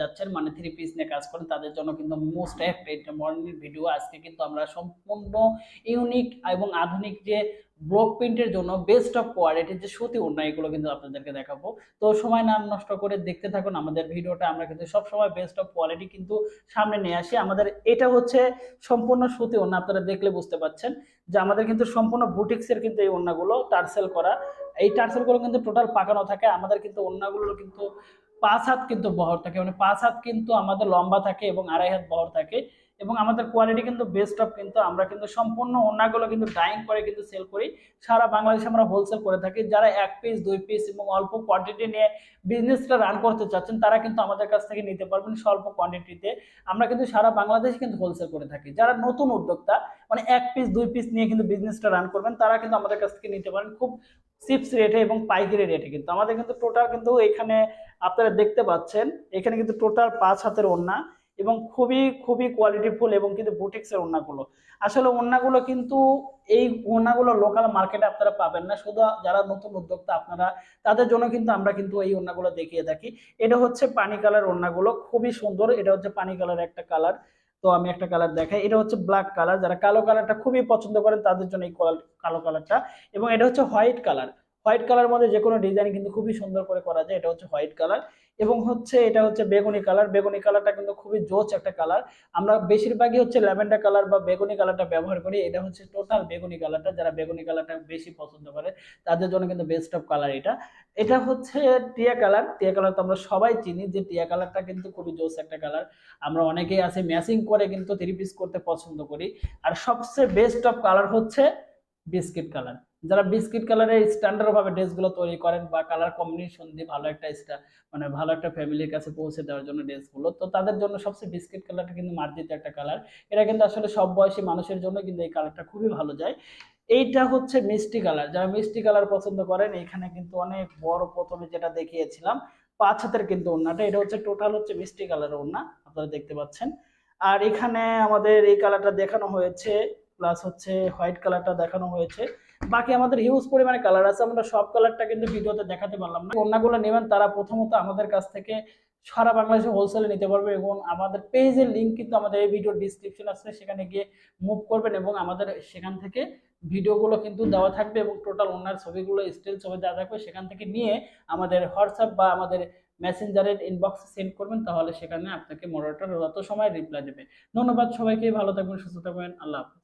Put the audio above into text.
যাচ্ছেন, মানে three piece নিয়ে কাজ করেন, তাদের জন্য কিন্তু মোস্ট মর্নিং ভিডিও। আজকে কিন্তু আমরা সম্পূর্ণ ইউনিক এবং আধুনিক যে ব্লক প্রিন্টের জন্য বেস্ট অফ কোয়ালিটির যে সুতি ওড়না, এগুলো কিন্তু আপনাদেরকে দেখাবো। তো সময় না নষ্ট করে দেখতে থাকুন আমাদের ভিডিওটা। আমরা কিন্তু সবসময় বেস্ট অফ কোয়ালিটি কিন্তু সামনে নিয়ে আসি। আমাদের এটা হচ্ছে সম্পূর্ণ সুতি ওড়না, আপনারা দেখলে বুঝতে পাচ্ছেন যে আমাদের কিন্তু সম্পূর্ণ বুটিক্সের কিন্তু এই ওড়নাগুলো টার্সেল করা। এই টার্সেলগুলো কিন্তু টোটাল পাকানো থাকে। আমাদের কিন্তু ওড়নাগুলো কিন্তু 5 হাত কিন্তু বহর থাকে, মানে 5 হাত কিন্তু আমাদের লম্বা থাকে এবং 2.5 হাত বহর থাকে। এবং আমাদের কোয়ালিটি কিন্তু বেস্ট অফ, কিন্তু আমরা কিন্তু সম্পূর্ণ ওড়নাগুলো কিন্তু ডাইং করে কিন্তু সেল করি। সারা বাংলাদেশে আমরা হোলসেল করে থাকি। যারা 1 পিস 2 পিস এবং অল্প কোয়ান্টিটি নিয়ে বিজনেসটা রান করতে চাচ্ছেন, তারা কিন্তু আমাদের কাছ থেকে নিতে পারবেন স্বল্প কোয়ান্টিটিতে। আমরা কিন্তু সারা বাংলাদেশে কিন্তু হোলসেল করে থাকি। যারা নতুন উদ্যোক্তা, মানে 1 পিস 2 পিস নিয়ে কিন্তু বিজনেসটা রান করবেন, তারা কিন্তু আমাদের কাছ থেকে নিতে পারেন খুব চিপস রেটে এবং পাইকারি রেটে। কিন্তু আমাদের কিন্তু টোটাল কিন্তু এখানে আপনারা দেখতে পাচ্ছেন, এখানে কিন্তু টোটাল 5 হাতের ওড়না এবং খুবই খুবই কোয়ালিটিফুল এবং কিন্তু বুটিক্সের ওড়নাগুলো। আসলে ওড়নাগুলো কিন্তু এই ওড়নাগুলো লোকাল মার্কেটে আপনারা পাবেন না। শুধু যারা নতুন উদ্যোক্তা আপনারা, তাদের জন্য কিন্তু আমরা কিন্তু এই ওড়নাগুলো দেখিয়ে থাকি। এটা হচ্ছে পানি কালার ওড়নাগুলো, খুবই সুন্দর। এটা হচ্ছে পানি কালার একটা কালার। তো আমি একটা কালার দেখাই, এটা হচ্ছে ব্ল্যাক কালার। যারা কালো কালারটা খুবই পছন্দ করেন, তাদের জন্য এই কালো কালারটা। এবং এটা হচ্ছে হোয়াইট কালার। হোয়াইট কালার মধ্যে যে কোনো ডিজাইন কিন্তু খুবই সুন্দর করে করা যায়। এটা হচ্ছে হোয়াইট কালার। এবং হচ্ছে এটা হচ্ছে বেগুনি কালার। বেগুনি কালারটা কিন্তু খুবই জোচ একটা কালার। আমরা বেশিরভাগই হচ্ছে ল্যাভেন্ডার কালার বা বেগুনি কালারটা ব্যবহার করি। এটা হচ্ছে টোটাল বেগুনি কালারটা। যারা বেগুনি কালারটা বেশি পছন্দ করে, তাদের জন্য কিন্তু বেস্ট অফ কালার এটা। এটা হচ্ছে টিয়া কালার। টিয়া কালার তো আমরা সবাই চিনি যে টিয়া কালারটা কিন্তু খুবই জোস একটা কালার। আমরা অনেকেই আছে ম্যাচিং করে কিন্তু থ্রি পিস করতে পছন্দ করি। আর সবচেয়ে বেস্ট অফ কালার হচ্ছে বিস্কিট কালার। যারা বিস্কিট কালারের স্ট্যান্ডার্ড ভাবে ড্রেসগুলো তৈরি করেন বা কালার কম্বিনেশন দিয়ে ভালো একটা মানে ভালো একটা ফ্যামিলির কাছে পৌঁছে দেওয়ার জন্য ড্রেসগুলো, তো তাদের জন্য সবচেয়ে বিস্কিট কালারটা কিন্তু মার্জিত একটা কালার। এটা কিন্তু আসলে সব বয়সী মানুষের জন্য কিন্তু এই কালারটা খুবই ভালো যায়। এইটা হচ্ছে মিষ্টি কালার। যারা মিষ্টি কালার পছন্দ করেন, এখানে কিন্তু অনেক বড়, প্রথমে যেটা দেখিয়েছিলাম 5 হাতের কিন্তু ওড়নাটা, এটা হচ্ছে টোটাল হচ্ছে মিষ্টি কালারের ওড়না, আপনারা দেখতে পাচ্ছেন। আর এখানে আমাদের এই কালারটা দেখানো হয়েছে, প্লাস হচ্ছে হোয়াইট কালারটা দেখানো হয়েছে। বাকি আমাদের হিউজ পরিমাণে কালার আছে, আমরা সব কালারটা কিন্তু ভিডিওতে দেখাতে পারলাম না। ওড়নাগুলো নেবেন তারা প্রথমত আমাদের কাছ থেকে সারা বাংলাদেশে হোলসেলে নিতে পারবে। এবং আমাদের পেজের লিংক কিন্তু আমাদের এই ভিডিও ডিসক্রিপশন আছে, সেখানে গিয়ে মুভ করবেন এবং আমাদের সেখান থেকে ভিডিওগুলো কিন্তু দেওয়া থাকবে এবং টোটাল ওনার ছবিগুলো স্টিল ছবি দেওয়া থাকবে। সেখান থেকে নিয়ে আমাদের হোয়াটসঅ্যাপ বা আমাদের মেসেঞ্জারের ইনবক্সে সেন্ড করবেন, তাহলে সেখানে আপনাকে মডারেটর যত সময় রিপ্লাই দেবে। ধন্যবাদ সবাইকে, ভালো থাকবেন, সুস্থ থাকবেন, আল্লাহ হাফেজ।